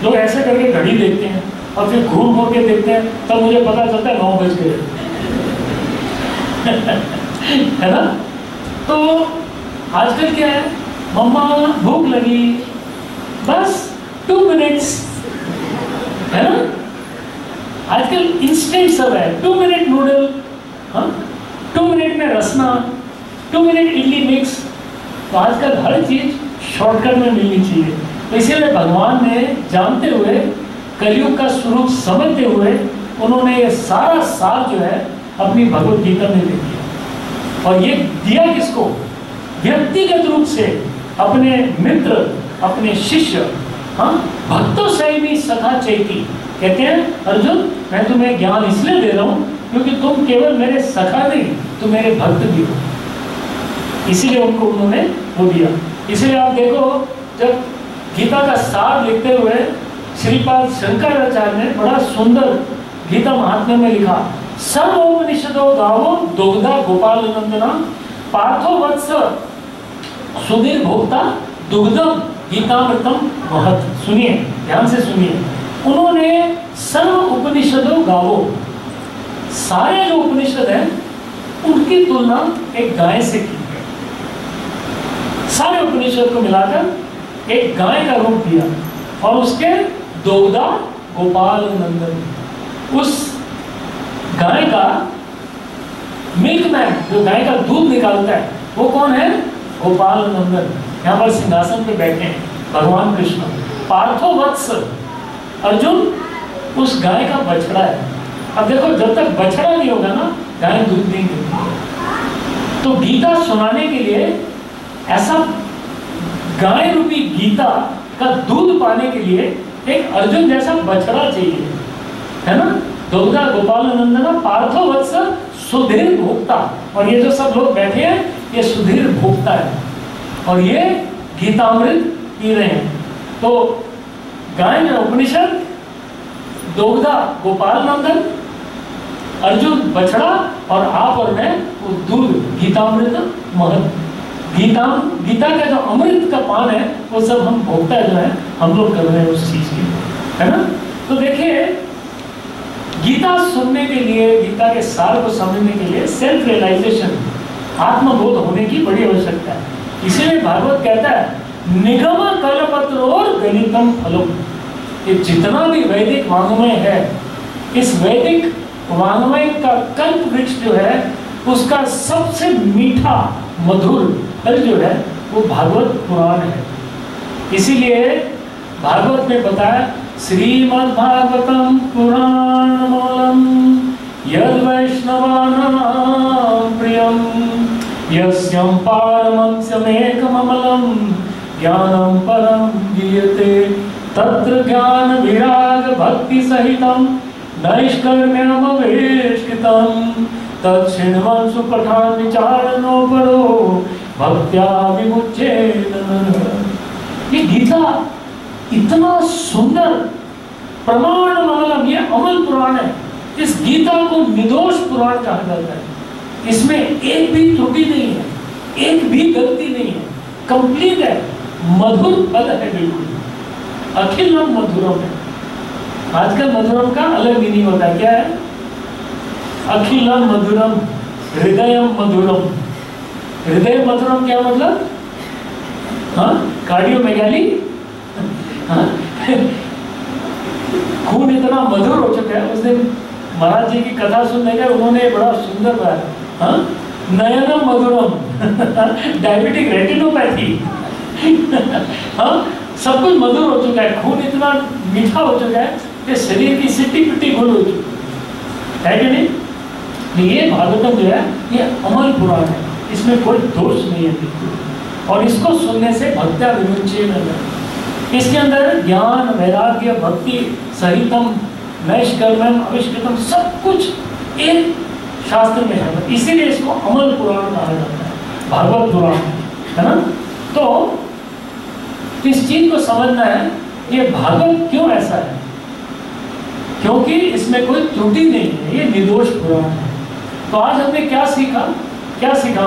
लोग ऐसे करके घड़ी देखते हैं और फिर घूम घूम के देखते हैं, तब मुझे पता चलता है 9 बज गए है ना। तो आजकल क्या है, मम्मा भूख लगी, बस 2 मिनट्स, है ना। आजकल इंस्टेंट सब है, 2 मिनट नूडल, हाँ 2 मिनट में रसना, 2 मिनट इडली मिक्स। तो आजकल हर चीज शॉर्टकट में मिलनी चाहिए। तो इसीलिए भगवान ने जानते हुए, कलयुग का स्वरूप समझते हुए, उन्होंने ये सारा सार जो है अपनी भगवत गीता में दे दिया। और ये दिया किसको? व्यक्तिगत रूप से अपने मित्र, अपने शिष्य, हाँ भक्तों से भी सखा चैती। कहते हैं अर्जुन, मैं तुम्हें ज्ञान इसलिए दे रहा हूँ क्योंकि तुम केवल मेरे सखा नहीं, तुम मेरे भक्त भी हो। इसीलिए उनको उन्होंने वो दिया। इसलिए आप देखो, जब गीता का सार लिखते हुए श्रीपाद शंकराचार्य ने बड़ा सुंदर गीता महात्म्य में लिखा, सर्वोपनिषदो गावो दुग्धा गोपाल नंदना पार्थो वत्स सुधीर भोक्ता दुग्धम गीतामृतम महत्। सुनिए, ध्यान से सुनिए। उन्होंने सर्व उपनिषदों गावो, सारे जो उपनिषद हैं उनकी तुलना एक गाय से की। सारे उपनिषद को मिलाकर एक गाय का रूप दिया और उसके दुग्धा गोपाल नंदन। उस गाय का मिल्कमैन, जो गाय का दूध निकालता है, वो कौन है? गोपाल नंदन। यहाँ पर सिंहासन पे बैठे हैं भगवान कृष्ण। पार्थो वत्स, अर्जुन उस गाय का बछड़ा है। अब देखो, जब तक बछड़ा नहीं होगा ना, गाय दूध नहीं देगी। तो गीता सुनाने के लिए ऐसा गाय रूपी गीता का दूध पाने के लिए एक अर्जुन जैसा बछड़ा चाहिए, है ना। दुग्धा गोपाल नंदन पार्थो वत्स सुधीर भोक्ता। और ये जो सब लोग बैठे हैं, ये सुधीर भोक्ता है और ये गीतामृत पी रहे हैं। तो गाय में उपनिषद, दुग्धा गोपाल नंदन, अर्जुन बछड़ा और आप और मैं वो दूध गीतामृत महत्। गीता का जो अमृत का पान है वो सब हम भोक्ता जो है हम लोग कर रहे हैं उस चीज की, है ना। तो देखिए, गीता सुनने के लिए, गीता के सार को समझने के लिए सेल्फ रियलाइजेशन, आत्मबोध होने की बड़ी आवश्यकता है। इसीलिए भागवत कहता है निगम कल्पत्र और गणितम फलम। ये जितना भी वैदिक वाङ्मय है, इस वैदिक वाङ्मय का कल्प वृक्ष जो है, उसका सबसे मीठा मधुर फल जो है वो भागवत पुराण है। इसीलिए भागवत में बताया, श्रीमद् भागवतम पुराण मूलम यद वैष्णवानां प्रियम यस्यं पारमंस्यमेकममलं ज्ञानं परं गीयते तत्र ज्ञान विराग भक्ति सहितं नैष्कर्म्यमवेष्टितं तच्छृण्वन् सुपठान् विचारणो परो भक्त्या विमुच्येत। ये गीता इतना सुंदर प्रमाण मंगलम, ये अमल पुराण है। इस गीता को निर्दोष पुराण कहा जाता है। इसमें एक भी त्रुटि नहीं है, एक भी गलती नहीं है, कंप्लीट है, मधुर फल है बिल्कुल। अखिलम मधुरम है। आजकल मधुरम का अलग मीनिंग होता है, क्या है? अखिलम मधुरम, हृदयम मधुरम। हृदय मधुरम क्या मतलब? हाँ, कार्डियोमेगाली, खून इतना मधुर हो चुका है। उस दिन महाराज जी की कथा सुनने गए, उन्होंने बड़ा सुंदर बताया, नयनम मधुरम डायबिटिक रेटिनोपैथी। हाँ, सब कुछ मधुर हो चुका है, खून इतना मीठा हो चुका है कि शरीर की सिट्टी पिट्टी घुल हो चुकी है कि नहीं। ये भागवतम जो है ये अमल पुराण है, इसमें कोई दोष नहीं है बिल्कुल। और इसको सुनने से भक्त्या विमुच्येन, इसके अंदर ज्ञान, वैराग्य, भक्ति सहितम, नैष्कर्म्यम, अविष्कृतम, सब कुछ एक शास्त्र में है। इसीलिए इसको अमल पुराण कहा जाता है, भागवत पुराण, है ना। तो इस चीज को समझना है, ये भागवत क्यों ऐसा है, क्योंकि इसमें कोई त्रुटि नहीं है, ये निर्दोष पुराण है। तो आज हमने क्या सीखा, क्या सीखा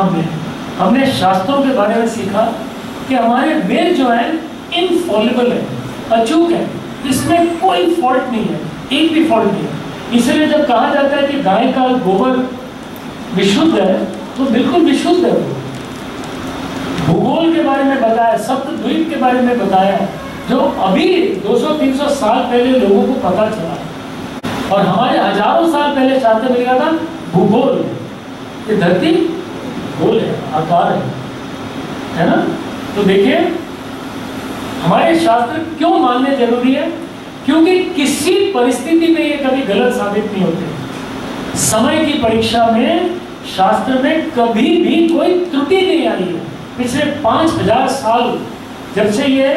हमने शास्त्रों के बारे में सीखा कि हमारे वेद जो है इनफॉलिबल है, अचूक है, इसमें कोई फॉल्ट नहीं है, एक भी फॉल्ट नहीं है। इसलिए जब कहा जाता है कि गाय का गोबर विशुद्ध है, तो बिल्कुल विशुद्ध है। वो भूगोल के बारे में बताया, सप्तद्वीप के बारे में बताया, जो अभी 200-300 साल पहले लोगों को पता चला, और हमारे हजारों साल पहले शास्त्र मिल गया था भूगोल, ये धरती गोल है, आकार है ना। तो देखिए हमारे शास्त्र क्यों मानने जरूरी है, क्योंकि किसी परिस्थिति में ये कभी गलत साबित नहीं होते। समय की परीक्षा में शास्त्र में कभी भी कोई त्रुटि नहीं आई है। पिछले 5000 साल जब से ये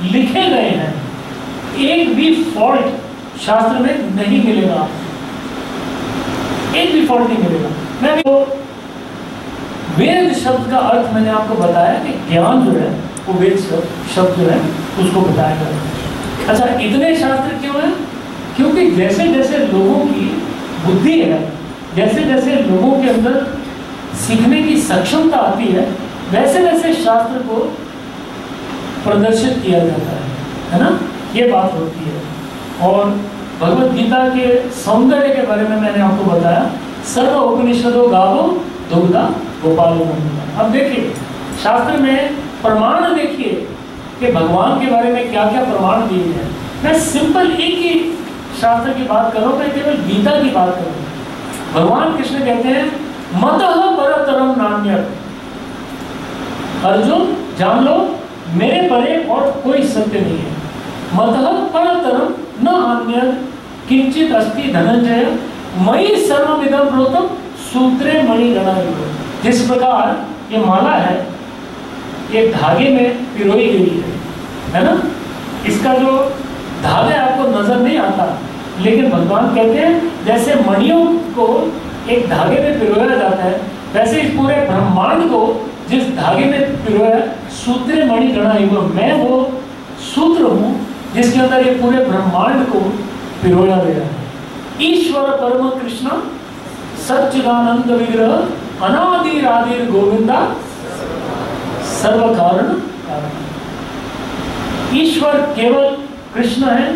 लिखे गए हैं, एक भी फॉल्ट शास्त्र में नहीं मिलेगा, एक भी फॉल्ट नहीं मिलेगा। मैं भी वेद शब्द का अर्थ मैंने आपको बताया कि ज्ञान जो है वो वेद शब्द जो है उसको बताया गया है। अच्छा, इतने शास्त्र क्यों हैं? क्योंकि जैसे जैसे लोगों की बुद्धि है, जैसे जैसे लोगों के अंदर सीखने की सक्षमता आती है, वैसे वैसे शास्त्र को प्रदर्शित किया जाता है ना, ये बात होती है। और भगवत गीता के सौंदर्य के बारे में मैंने आपको बताया, सर्व उपनिषदों गावो दुग्धा गोपालो नंदना। अब देखिए शास्त्र में प्रमाण देखिए कि भगवान के बारे में क्या क्या प्रमाण दिए हैं। मैं सिंपल एक ही शास्त्र की बात करूँ, मैं केवल गीता की बात करूँ। भगवान कृष्ण कहते हैं मतः परतरम नान्यत्, अर्जुन जान लो मेरे परे और कोई सत्य नहीं है। मतः परतरम न अन्यत् किंचित अस्ति धनंजय मयि सर्वमिदं प्रोतम सूत्रे मणिगणा। जिस प्रकार ये माला है, ये धागे में पिरोई गई है ना, इसका जो धागा आपको नजर नहीं आता, लेकिन भगवान कहते हैं जैसे मणियों को एक धागे में पिरोया जाता है, वैसे इस पूरे ब्रह्मांड को जिस धागे में पिरोया, सूत्रे मणिगणा युगम, मैं वो सूत्र हूँ जिसके अंदर ये पूरे ब्रह्मांड को पिरोया गया है। ईश्वर परम कृष्ण सच्चिदानंद विग्रह अनादिरादिर गोविंदा सर्व कारण। ईश्वर केवल कृष्ण है,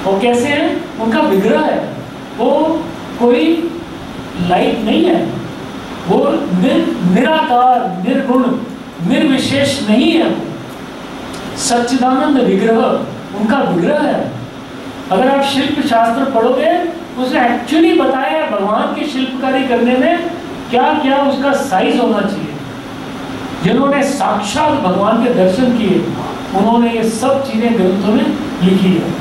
वो कैसे हैं? उनका विग्रह है, वो कोई लाइट नहीं है, वो निराकार, निर्गुण, निर्विशेष नहीं है। सच्चिदानंद विग्रह उनका विग्रह है। अगर आप शिल्प शास्त्र पढ़ोगे, उसने एक्चुअली बताया है भगवान की शिल्पकारी करने में क्या क्या उसका साइज होना चाहिए। जिन्होंने साक्षात भगवान के दर्शन किए, उन्होंने ये सब चीजें ग्रंथों में लिखी है।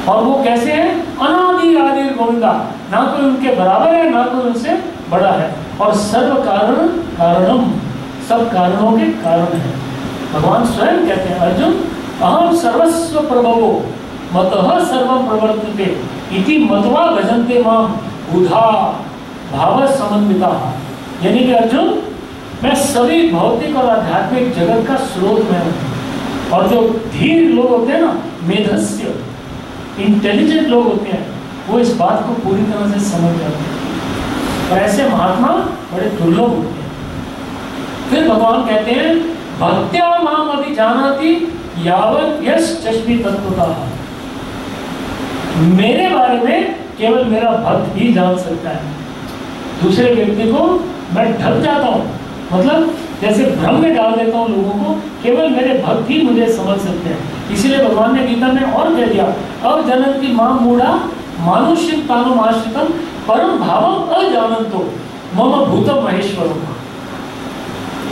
और वो कैसे है? अनादि आदि गोविंदा, ना कोई उनके बराबर है, ना कोई उनसे बड़ा है। और सर्व कारण कारणम, सब कारणों के कारण है। भगवान स्वयं कहते हैं अर्जुन अहम सर्वस्व प्रभवो मतः सर्वं प्रवर्तते इति मत्वा भजन्ते मां बुधा भाव समन्विता। यानी कि अर्जुन, मैं सभी भौतिक और आध्यात्मिक जगत का स्रोत में हूँ। और जो धीर लोग होते हैं ना, मेधस्य इंटेलिजेंट लोग होते हैं, वो इस बात को पूरी तरह से समझ जाते हैं। और ऐसे महात्मा बड़े दुर्लभ होते हैं। फिर भगवान कहते हैं भक्त्या माम अभिजानाति यावत् यश चष्मी तत्वतः। मेरे बारे में केवल मेरा भक्त ही जान सकता है, दूसरे व्यक्ति को मैं ढक जाता हूँ, मतलब जैसे भ्रम में डाल देता हूँ लोगों को, केवल मेरे भक्त ही मुझे समझ सकते हैं। इसीलिए भगवान ने गीता में और कह दिया अब जनन्ति मां मूढ़ा मानुष्यं तानुम आश्रितम परम भावम अजानन्तो मम भूतम महेश्वरम।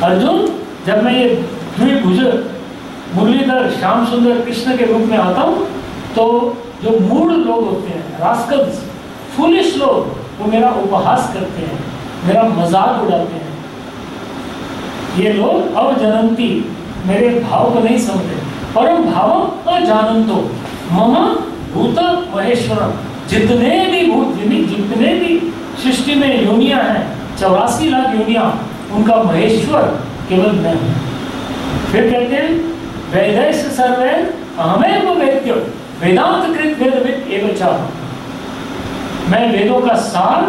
अर्जुन, जब मैं ये द्विभुज मुरलीधर श्याम सुंदर कृष्ण के रूप में आता हूँ, तो जो मूढ़ लोग होते हैं, रास्कल्स, फूलिश लोग, वो मेरा उपहास करते हैं, मेरा मजाक उड़ाते हैं। ये लोग अवजनंती, मेरे भाव को नहीं समझे। परम भाव अजानंतो मम भूत महेश्वरम, जितने भी भूत, जितने भी सृष्टि में योनियां हैं, 84 लाख योनियां, उनका महेश्वर केवल मैं हूं। फिर कहते हैं वेदैश सर्वे अहमेव वेद्य वेदांत कृत वेदविद एव च, मैं वेदों का सार,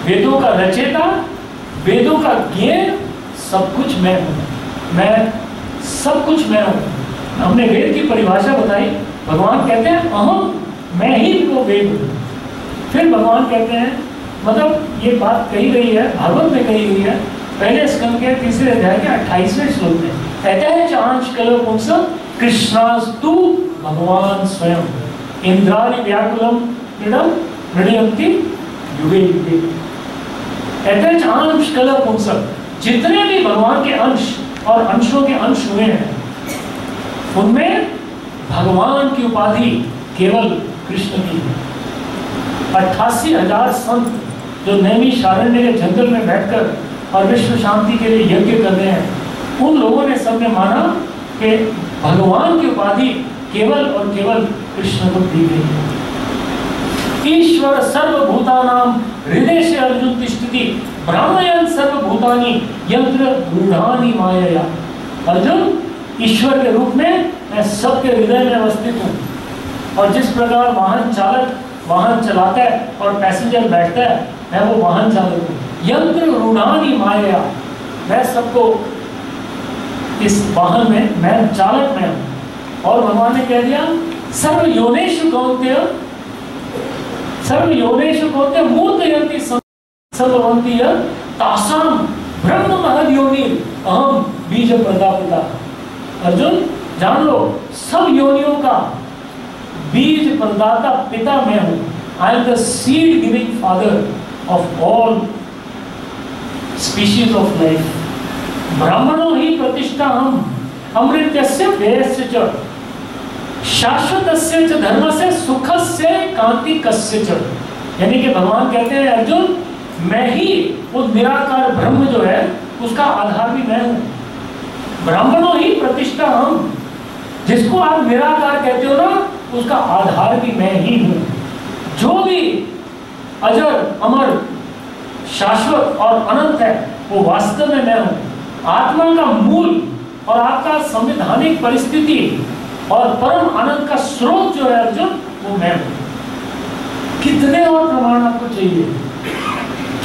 वेदों का रचयिता, वेदों का ज्ञेय, सब कुछ मैं हूं, मैं सब कुछ मैं हूं। हमने वेद की परिभाषा बताई, भगवान कहते हैं अहम, मैं ही वो वेद हूं। फिर भगवान कहते हैं, मतलब ये बात कही गई है, भागवत में कही गई है, पहले स्कंद के 3 अध्याय के 28वें श्लोक में, कहते हैं चांश कल पुंस कृष्णास्तु भगवान स्वयं इंद्राणि व्याकुलम इदम हृदयंति युगे युगे। कहते हैं चांश कल पुंस, जितने भी भगवान के अंश और अंशों के अंश हुए हैं, उनमें भगवान की उपाधि केवल कृष्ण की है। 88,000 संत जो नैमिषारण्य के जंगल में बैठकर और विश्व शांति के लिए यज्ञ कर रहे हैं, उन लोगों ने सबने माना कि भगवान की उपाधि केवल और केवल कृष्ण को दी गई है। ईश्वर सर्वभूतानां हृदय से अर्जुन तिष्ठति ब्राह्मयन् सर्वभूतानि यंत्र गूढ़ानि मायया। अर्जुन, ईश्वर के रूप में मैं सबके हृदय में अवस्थित हूँ, और जिस प्रकार वाहन चालक वाहन चलाता है और पैसेंजर बैठता है, मैं वो वाहन चालक हूँ। यंत्र रूढ़ानि माया, मैं सबको इस वाहन में, मैं चालक में हूँ। और भगवान ने कह दिया सर्व योनेषु कौन्तेय, सर्व योनेषु कौन्तेय मूर्तयन्ति सर्ववन्ति तासाम ब्रह्म महद योनि अहम बीज प्रदापिता। अर्जुन, जान लो, सब योनियों का बीज प्रदाता पिता मैं हूं। I am the seed giving father of all species of life. ब्राह्मणों ही प्रतिष्ठा हम अमृतस्य व्ययस्य च शाश्वतस्य च धर्मस्य सुखस्य कांतिकस्य च। यानी कि भगवान कहते हैं अर्जुन, मैं ही वो निराकार ब्रह्म जो है उसका आधार भी मैं हूं। ब्राह्मणों ही प्रतिष्ठा हम, जिसको आप निराकार कहते हो ना, उसका आधार भी मैं ही हूं। जो भी अजर अमर शाश्वत और अनंत है वो वास्तव में मैं हूं। आत्मा का मूल और आपका संवैधानिक परिस्थिति और परम आनंद का स्रोत जो है अर्जुन, वो मैं हूं। कितने और प्रमाण आपको चाहिए,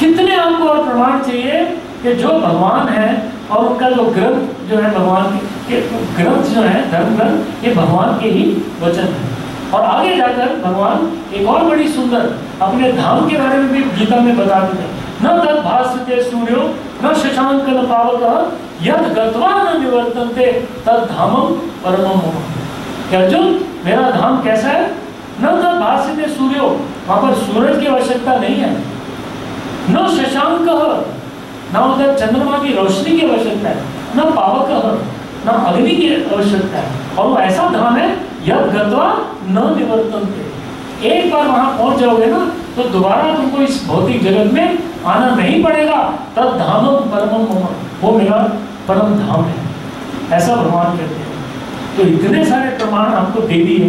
कितने आपको और प्रमाण चाहिए कि जो भगवान है और उनका जो ग्रंथ जो है, भगवान के ग्रंथ जो है, धर्म ग्रंथ, ये भगवान के ही वचन है। और आगे जाकर भगवान एक और बड़ी सुंदर अपने धाम के बारे में भी गीता में बता देते हैं। न तद भास्यते सूर्यो न शशांक न पावक यद गत्वा न निवर्तन्ते तद धामम परमम मम। अर्जुन, मेरा धाम कैसा है? न तद भास्यते सूर्यो, वहां पर सूरज की आवश्यकता नहीं है। न शशांक, न उधर चंद्रमा की रोशनी की आवश्यकता है, न पावक, न अग्नि की आवश्यकता है। और वो ऐसा धाम है यद गत्वा न निवर्तन्ते। एक बार वहां पहुंच जाओगे ना, तो दोबारा तुमको इस भौतिक जगत में आना नहीं पड़ेगा। तद धामम परमम मम, वो मेरा परम धाम है, ऐसा भगवान कहते हैं। तो इतने सारे प्रमाण आपको दे दिए।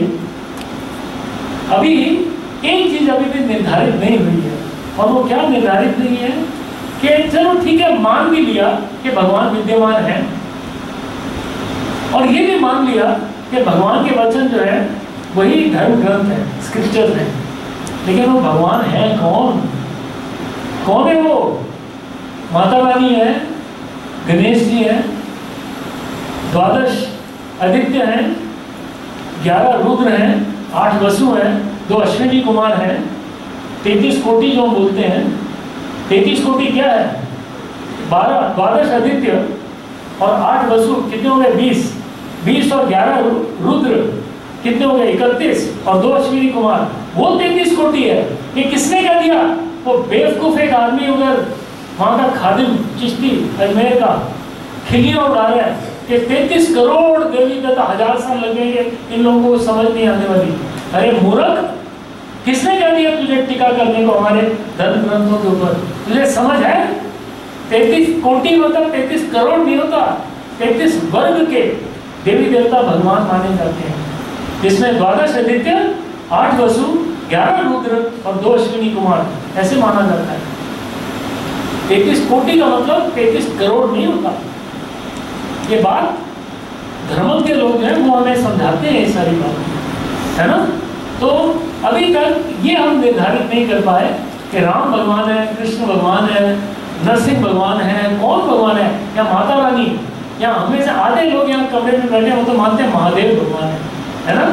अभी एक चीज अभी भी निर्धारित नहीं हुई है, और वो क्या निर्धारित नहीं है कि चलो ठीक है, मान भी लिया कि भगवान विद्यमान है, और ये भी मान लिया कि भगवान के वचन जो है वही धर्म ग्रंथ है, स्क्रिप्चर्स है। लेकिन वो भगवान है कौन? कौन है वो? माता रानी है, गणेश जी है, 12 आदित्य हैं, 11 रुद्र हैं, 8 वसु हैं, 2 अश्विनी कुमार हैं, 33 कोटि जो बोलते हैं। 33 कोटि क्या है? 12 आदित्य और 8 वसु, कितने हो गए? 20 और 11 रुद्र, कितने हो गए? 31, और 2 अश्विनी कुमार, वो 33 कोटि है। ये किसने कह दिया? वो बेवकूफ एक आदमी उधर वहां का खादिम चिश्ती अजमेर का खिलियां उड़ा रहा है कि 33 करोड़ देवी देवता, 1000 साल लगेंगे इन लोगों को समझ नहीं आने वाली। अरे मूर्ख, किसने कह दिया तुझे टीका करने को हमारे धर्म ग्रंथों के ऊपर? तुझे समझ है? 33 कोटि मतलब 33 करोड़ नहीं होता, 33 वर्ग के देवी देवता भगवान माने जाते हैं, जिसमें 12 आदित्य, 8 वसु, 11 रुद्र और 2 अश्विनी कुमार ऐसे माना जाता है। 33 कोटि का मतलब 33 करोड़ नहीं होता। ये बात धर्म के लोग हैं वो हमें समझाते हैं ये सारी बातें, है ना। तो अभी तक ये हम निर्धारित नहीं कर पाए कि राम भगवान है, कृष्ण भगवान है, नरसिंह भगवान है, कौन भगवान है, या माता रानी, या हमें से आधे लोग यहाँ कमरे में बैठे हो तो मानते हैं महादेव भगवान है ना।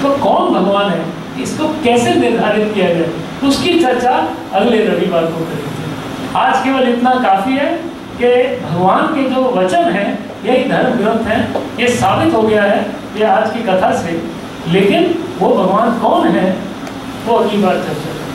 तो कौन भगवान है, इसको कैसे निर्धारित किया जाए, उसकी चर्चा अगले रविवार को करेंगे। आज केवल इतना काफी है कि भगवान के जो वचन हैं यही धर्म ग्रंथ हैं, ये साबित हो गया है ये आज की कथा से। लेकिन वो भगवान कौन है वो अगली बार चर्चा करेंगे।